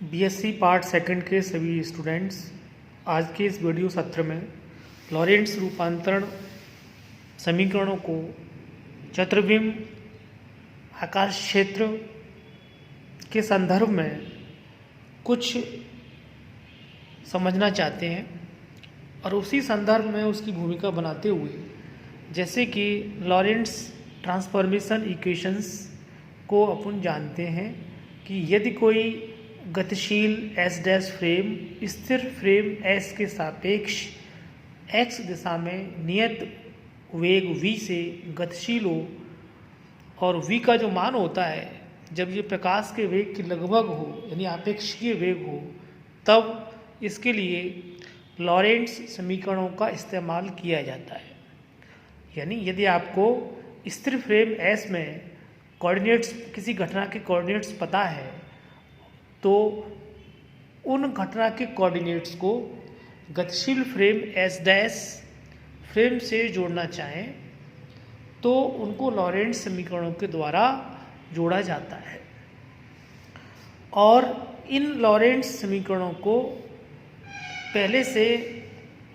BSc part second के सभी students, आज के इस वीडियो सत्र में लॉरेंट्ज़ रूपांतरण समीकरणों को चतुर्विम आकाश क्षेत्र के संदर्भ में कुछ समझना चाहते हैं और उसी संदर्भ में उसकी भूमिका बनाते हुए, जैसे कि लॉरेंट्ज़ ट्रांसफॉर्मेशन इक्वेशंस को अपन जानते हैं कि यदि कोई गतिशील एस डैश फ्रेम स्थिर फ्रेम एस के सापेक्ष एक्स दिशा में नियत वेग v से गतिशील हो और v का जो मान होता है जब ये प्रकाश के वेग के लगभग हो यानी आपेक्षिकीय वेग हो, तब इसके लिए लॉरेंट्ज़ समीकरणों का इस्तेमाल किया जाता है। यानी यदि आपको स्थिर फ्रेम एस में कोऑर्डिनेट्स, किसी घटना के कोऑर्डिनेट्स पता है, तो उन घटना के कोऑर्डिनेट्स को गतिशील फ्रेम एस डैश फ्रेम से जोड़ना चाहें तो उनको लॉरेंट्ज़ समीकरणों के द्वारा जोड़ा जाता है। और इन लॉरेंट्ज़ समीकरणों को पहले से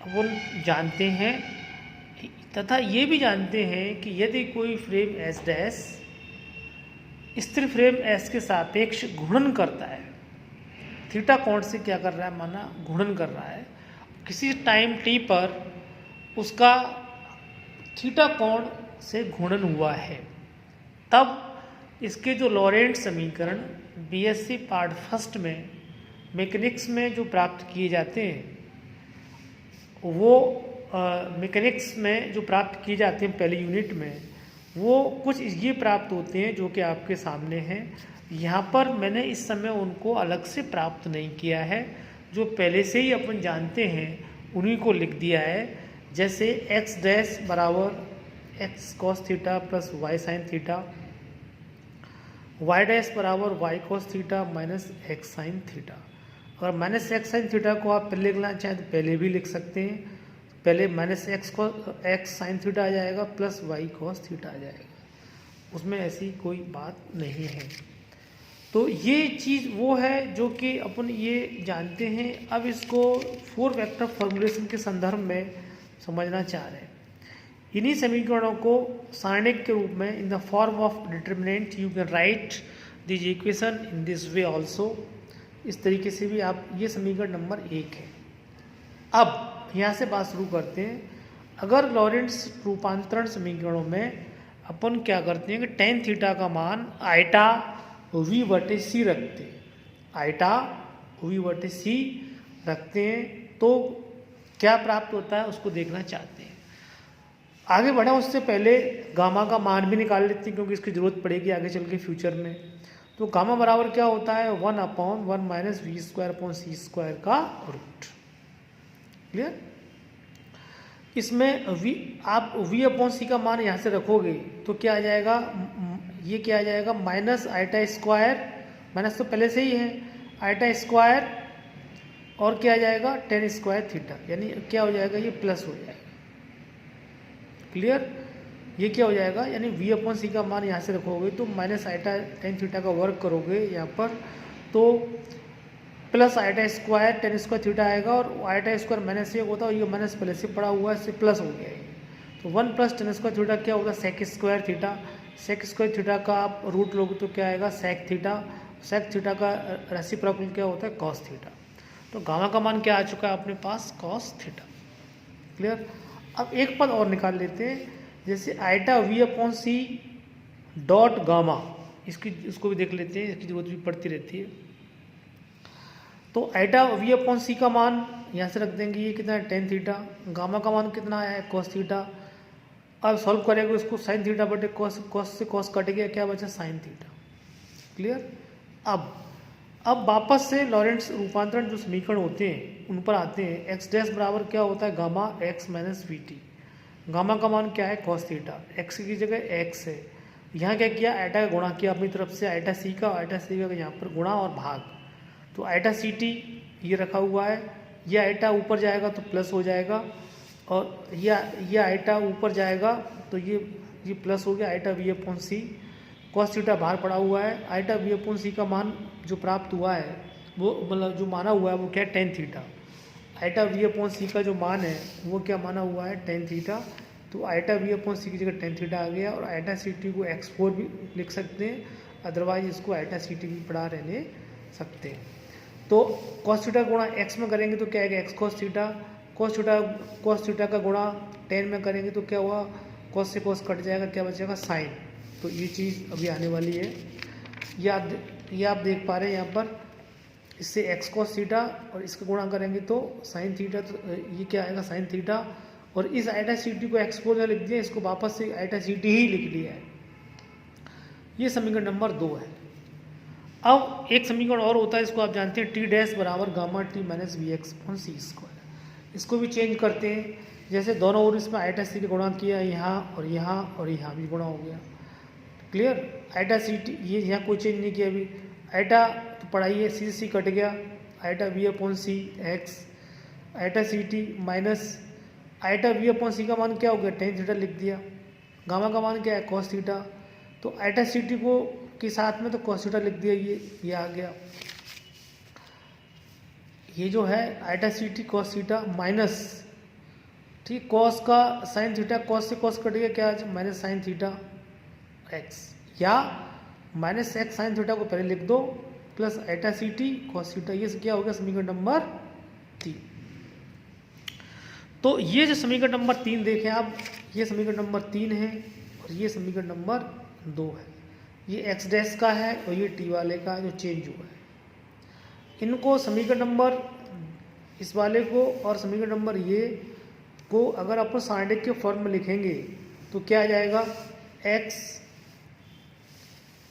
अपन जानते हैं तथा ये भी जानते हैं कि यदि कोई फ्रेम एस डैश स्थिर फ्रेम एस के सापेक्ष घूर्णन करता है, थीटा कोण से क्या कर रहा है, माना घूर्णन कर रहा है, किसी टाइम टी पर उसका थीटा कोण से घूर्णन हुआ है, तब इसके जो लॉरेंट्ज़ समीकरण बीएससी पार्ट फर्स्ट में मैकेनिक्स में जो प्राप्त किए जाते हैं, वो मैकेनिक्स में जो प्राप्त किए जाते हैं पहले यूनिट में, वो कुछ ये प्राप्त होते हैं जो कि आपके सामने हैं। यहाँ पर मैंने इस समय उनको अलग से प्राप्त नहीं किया है, जो पहले से ही अपन जानते हैं उन्हीं को लिख दिया है। जैसे एक्स डैश बराबर X cos theta plus Y sine theta, Y dash बराबर Y cos theta minus x sine theta. अगर माइनस एक्स साइन थीटा को आप पहले लिखना चाहें तो पहले भी लिख सकते हैं, पहले माइनस एक्स साइन थीटा आ जाएगा प्लस वाई कॉस थीटा आ जाएगा, उसमें ऐसी कोई बात नहीं है। तो ये चीज़ वो है जो कि अपन ये जानते हैं। अब इसको फोर वेक्टर फॉर्मूलेशन के संदर्भ में समझना चाह रहे हैं। इन्हीं समीकरणों को सारणिक के रूप में in the form of determinant you can write this equation in this way also, इस तरीके से भी आप, ये समीकरण नंबर 1 है। अब यहाँ से बात शुरू करते हैं। अगर लॉरेंट्ज़ रूपांतरण समीकरणों में अपन क्या करते हैं कि टेन थीटा का मान आइटा वी बटे सी रखते हैं, आइटा वी बटे सी रखते हैं, तो क्या प्राप्त होता है उसको देखना चाहते हैं। आगे बढ़े उससे पहले गामा का मान भी निकाल लेते हैं, क्योंकि इसकी ज़रूरत पड़ेगी आगे चल के फ्यूचर में। तो गामा बराबर क्या होता है, 1/1 minus v square upon c square का रूट। क्लियर। इसमें v, आप v अपॉन सी का मान यहाँ से रखोगे तो क्या आ जाएगा, ये क्या आ जाएगा, माइनस आइटा स्क्वायर, माइनस तो पहले से ही है, आइटा स्क्वायर और क्या आ जाएगा टेन स्क्वायर थीटा, यानी क्या हो जाएगा, ये प्लस हो जाएगा। क्लियर। ये क्या हो जाएगा, यानी v अपॉन सी का मान यहाँ से रखोगे तो माइनस आइटा टेन थीटा का वर्क करोगे यहाँ पर, तो plus eta square tan square theta आएगा, और आइटा स्क्वायर माइनस एक होता है और ये माइनस पहले से पड़ा हुआ है, इससे प्लस हो गया है। तो 1 प्लस टेन स्क्वायर थीटा क्या होगा, sec square theta. Sec square theta का आप रूट लोगे तो क्या आएगा, सेक थीटा। सेक थीटा का रेसिप्रोकल क्या होता है, कॉस थीटा। तो गामा का मान क्या आ चुका है अपने पास, कॉस थीटा। क्लियर। अब एक पद और निकाल लेते हैं, जैसे eta we upon c dot gamma, इसको भी देख लेते हैं, इसकी जरूरत भी पड़ती रहती है। तो आइटा वी अपॉन सी का मान यहाँ से रख देंगे, ये कितना है, टेन थीटा। गामा का मान कितना आया है, कॉस थीटा। अब सॉल्व करेंगे उसको, साइन थीटा बटे कॉस, कॉस से कॉस कट गया, क्या बचा, साइन थीटा। क्लियर। अब वापस से लॉरेंट्ज़ रूपांतरण जो समीकरण होते हैं उन पर आते हैं। एक्स डैश बराबर क्या होता है, gamma x minus we T. Gamma का मान क्या है, कॉस थीटा। एक्स की जगह एक्स है, यहाँ क्या किया, आइटा का गुणा किया अपनी तरफ से, आइटा सी का यहाँ पर गुणा और भाग। तो आइटा सी टी ये रखा हुआ है, ये आइटा ऊपर जाएगा तो प्लस हो जाएगा, और ये आइटा ऊपर जाएगा तो ये प्लस हो गया, eta we upon c. Cos theta बाहर पड़ा हुआ है, आइटा वी अपॉन सी का मान जो प्राप्त हुआ है वो मतलब जो माना हुआ है वो क्या है, tan theta. Eta we upon सी का जो मान है वो क्या माना हुआ है, टेन थीटा। तो आइटा वी अपॉन सी की जगह टेन थीटा आ गया, और आइटा सी टी को x4 भी लिख सकते हैं, अदरवाइज इसको आइटा सी टी भी पढ़ा रहने सकते हैं। तो कॉस थीटा गुणा x में करेंगे तो क्या आएगा, x cos theta. Cos theta का गुणा टेन में करेंगे तो क्या हुआ, कॉस से कॉस कट जाएगा, क्या बचेगा, साइन। तो ये चीज़ अभी आने वाली है, ये आप देख पा रहे हैं यहाँ पर। इससे एक्स कॉस थीटा और इसका गुणा करेंगे तो साइन थीटा, तो ये क्या आएगा, साइन थीटा। और इस आइटा सी टी को एक्स4 में लिख दिया, इसको वापस से आइटा सी टी ही लिख लिया है। ये समीकरण नंबर 2 है। अब एक समीकरण और होता है, इसको आप जानते हैं, टी डैश बराबर gamma t minus v x upon c square. इसको भी चेंज करते हैं, जैसे दोनों ओर इसमें आइटा सी टी गुणा किया, यहाँ और यहाँ और यहाँ भी गुणा हो गया। क्लियर, आइटा सी टी, ये यहाँ कोई चेंज नहीं किया अभी। आइटा तो पढ़ाइए, सी सी कट गया, eta we upon C X, eta C T minus eta we upon सी का मान क्या हो गया, टेन थीटा लिख दिया। गामा का मान क्या है, कॉस थीटा। तो आइटा सी टी को के साथ में तो कॉस थीटा लिख दिया, ये आ गया। ये जो है आइटा सी टी कॉस थीटा माइनस, ठीक, कॉस का साइन थीटा, कॉस से कॉस कट गया, क्या माइनस साइन थीटा एक्स, या माइनस एक्स साइन थीटा को पहले लिख दो, प्लस आइटा सी टी कॉस थीटा। ये क्या हो गया, समीकरण नंबर 3। तो ये जो समीकरण नंबर 3 देखें आप, ये समीकरण नंबर 3 है और ये समीकरण नंबर 2 है। ये एक्स डैश का है और ये टी वाले का जो चेंज हुआ है। इनको समीकरण नंबर इस वाले को और समीकरण नंबर ये को अगर अपन साइंटिफिक के फॉर्म में लिखेंगे तो क्या आ जाएगा, एक्स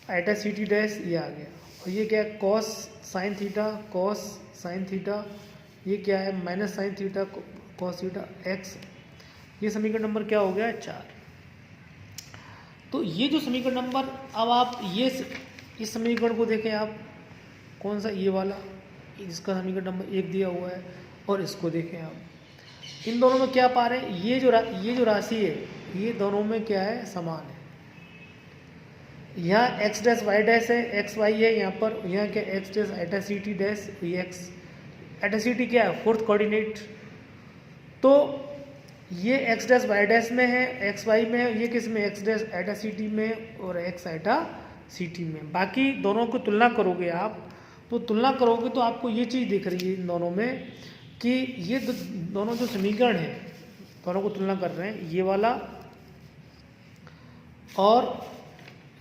आइटा सी टी डैश, ये आ गया। और ये क्या है, cos sine theta cos sine theta, ये क्या है, minus sine theta cos theta x. ये समीकरण नंबर क्या हो गया, 4। तो ये जो समीकरण नंबर, अब आप ये इस समीकरण को देखें आप, कौन सा, ये वाला, इसका समीकरण नंबर 1 दिया हुआ है, और इसको देखें आप, इन दोनों में क्या पा रहे हैं, ये जो राशि है ये दोनों में क्या है, समान है। यहाँ एक्स डैश वाई डैश है, एक्स वाई है यहाँ पर, यहाँ क्या एक्स डैश आइटा सी टी डैश, ये एक्स आइटा सी टी क्या है, फोर्थ कोऑर्डिनेट। तो ये एक्स डैश वाई डैश में है, एक्स वाई में है, ये किस में, एक्स डैश आइटा सी टी में और एक्स आइटा सी टी में। बाकी दोनों को तुलना करोगे आप, तो तुलना करोगे तो आपको ये चीज़ दिख रही है इन दोनों में कि ये दोनों जो समीकरण हैं, दोनों को तुलना कर रहे हैं, ये वाला और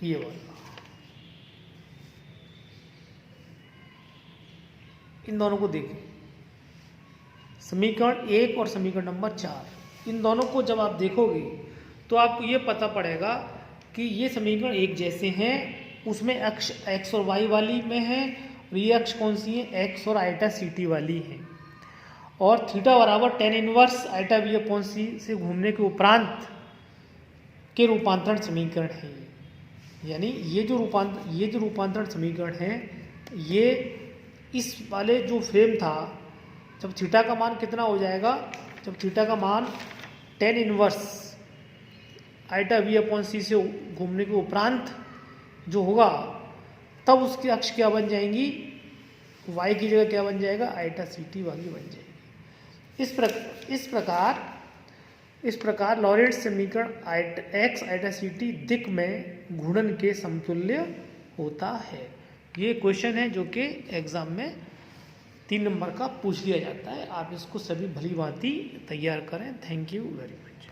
ये वाला, इन दोनों को देखें, समीकरण 1 और समीकरण नंबर 4, इन दोनों को जब आप देखोगे तो आपको ये पता पड़ेगा कि ये समीकरण एक जैसे हैं। उसमें अक्ष एक्स और वाई वाली में है, और ये अक्ष कौन सी है, एक्स और आइटा सी टी वाली है। और थीटा बराबर tan inverse eta we upon C से घूमने के उपरांत के रूपांतरण समीकरण है। यानी ये जो रूपांतरण समीकरण है, ये इस वाले जो फ्रेम था, जब थीटा का मान कितना हो जाएगा, जब थीटा का मान tan inverse eta we upon C से घूमने के उपरांत जो होगा, तब उसकी अक्ष क्या बन जाएंगी, वाई की जगह क्या बन जाएगा, आइटा सी टी वाली बन जाएगी। इस प्रकार लॉरेंट्ज समीकरण एक्स आइटा सी टी दिक् में घूर्णन के समतुल्य होता है। ये क्वेश्चन है जो कि एग्जाम में 3 नंबर का पूछ लिया जाता है। आप इसको सभी भली भांति तैयार करें। Thank you very much.